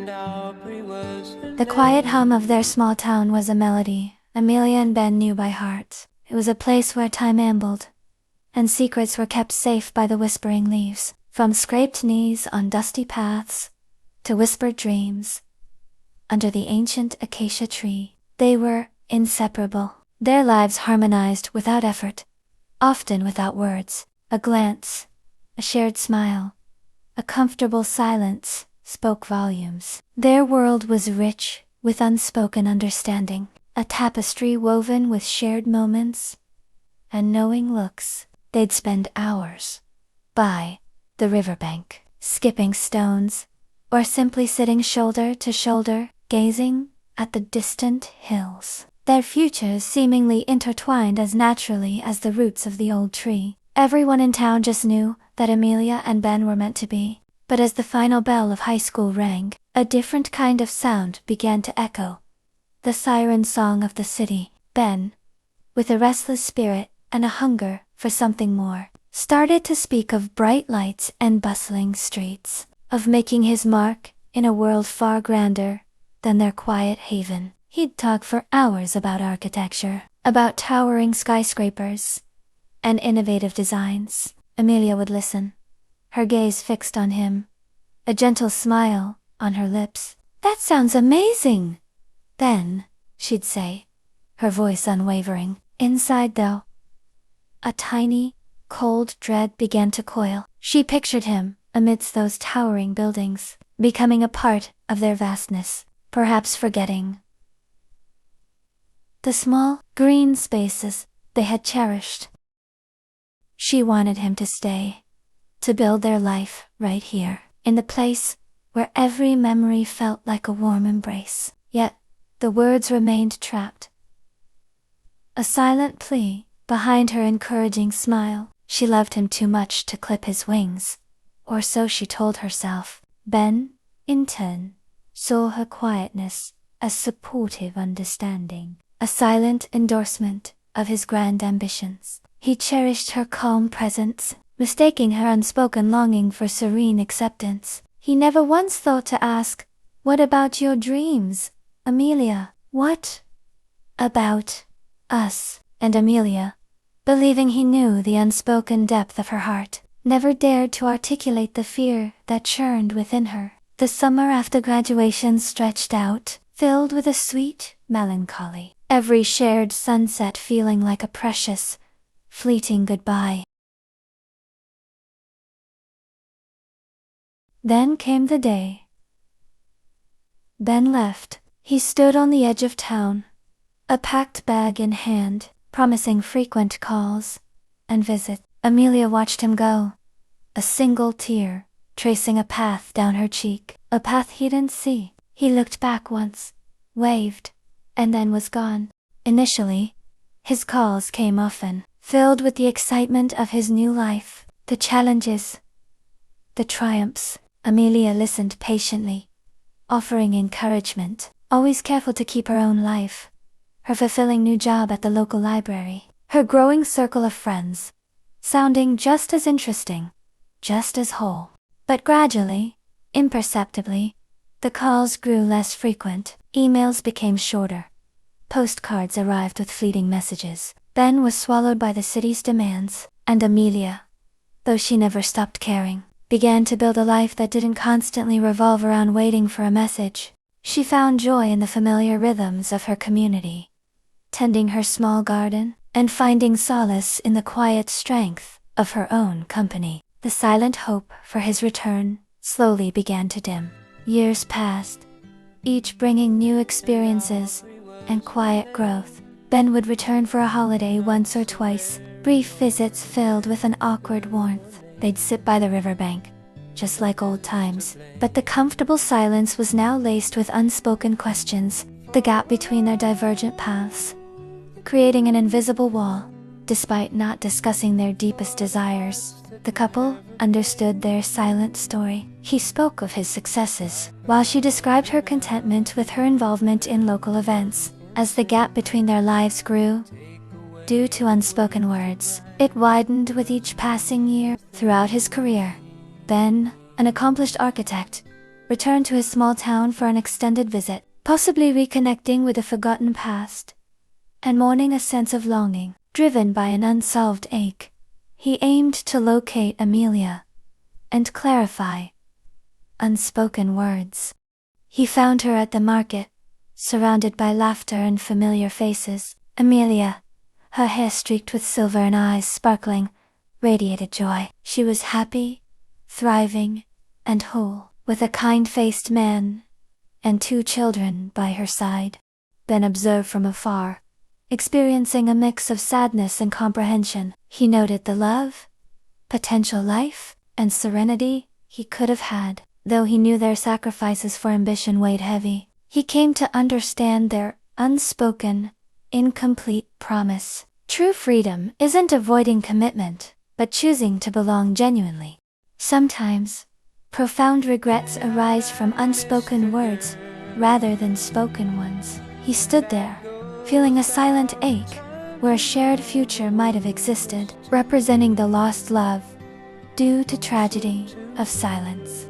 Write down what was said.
The quiet hum of their small town was a melody Amelia and Ben knew by heart. It was a place where time ambled, and secrets were kept safe by the whispering leaves. From scraped knees on dusty paths, to whispered dreams under the ancient acacia tree, they were inseparable. Their lives harmonized without effort, often without words. A glance, a shared smile, a comfortable silence spoke volumes. Their world was rich with unspoken understanding, a tapestry woven with shared moments and knowing looks. They'd spend hours by the riverbank, skipping stones, or simply sitting shoulder to shoulder, gazing at the distant hills. Their futures seemingly intertwined as naturally as the roots of the old tree. Everyone in town just knew that Amelia and Ben were meant to be. But as the final bell of high school rang, a different kind of sound began to echo. The siren song of the city. Ben, with a restless spirit and a hunger for something more, started to speak of bright lights and bustling streets, of making his mark in a world far grander than their quiet haven. He'd talk for hours about architecture, about towering skyscrapers and innovative designs. Amelia would listen, her gaze fixed on him, a gentle smile on her lips. "That sounds amazing!" Then, she'd say, her voice unwavering. Inside though, a tiny, cold dread began to coil. She pictured him amidst those towering buildings, becoming a part of their vastness, perhaps forgetting the small, green spaces they had cherished. She wanted him to stay, to build their life right here, in the place where every memory felt like a warm embrace. Yet, the words remained trapped. A silent plea behind her encouraging smile. She loved him too much to clip his wings, or so she told herself. Ben, in turn, saw her quietness as supportive understanding, a silent endorsement of his grand ambitions. He cherished her calm presence, mistaking her unspoken longing for serene acceptance. He never once thought to ask, "What about your dreams, Amelia? What about us?" And Amelia, believing he knew the unspoken depth of her heart, never dared to articulate the fear that churned within her. The summer after graduation stretched out, filled with a sweet melancholy, every shared sunset feeling like a precious, fleeting goodbye. Then came the day Ben left. He stood on the edge of town, a packed bag in hand, promising frequent calls and visits. Amelia watched him go, a single tear tracing a path down her cheek, a path he didn't see. He looked back once, waved, and then was gone. Initially, his calls came often, filled with the excitement of his new life, the challenges, the triumphs. Amelia listened patiently, offering encouragement, always careful to keep her own life, her fulfilling new job at the local library, her growing circle of friends, sounding just as interesting, just as whole. But gradually, imperceptibly, the calls grew less frequent, emails became shorter, postcards arrived with fleeting messages. Ben was swallowed by the city's demands, and Amelia, though she never stopped caring, began to build a life that didn't constantly revolve around waiting for a message. She found joy in the familiar rhythms of her community, tending her small garden, and finding solace in the quiet strength of her own company. The silent hope for his return slowly began to dim. Years passed, each bringing new experiences and quiet growth. Ben would return for a holiday once or twice, brief visits filled with an awkward warmth. They'd sit by the riverbank, just like old times. But the comfortable silence was now laced with unspoken questions, the gap between their divergent paths, creating an invisible wall. Despite not discussing their deepest desires, the couple understood their silent story. He spoke of his successes, while she described her contentment with her involvement in local events. As the gap between their lives grew, due to unspoken words, it widened with each passing year. Throughout his career, Ben, an accomplished architect, returned to his small town for an extended visit, possibly reconnecting with a forgotten past, and mourning a sense of longing, driven by an unsolved ache. He aimed to locate Amelia and clarify unspoken words. He found her at the market, surrounded by laughter and familiar faces. Amelia, her hair streaked with silver and eyes sparkling, radiated joy. She was happy, thriving, and whole, with a kind-faced man and 2 children by her side. Ben observed from afar, experiencing a mix of sadness and comprehension. He noted the love, potential life, and serenity he could have had, though he knew their sacrifices for ambition weighed heavy. He came to understand their unspoken, incomplete promise. True freedom isn't avoiding commitment, but choosing to belong genuinely. Sometimes, profound regrets arise from unspoken words rather than spoken ones. He stood there, feeling a silent ache where a shared future might have existed, representing the lost love due to tragedy of silence.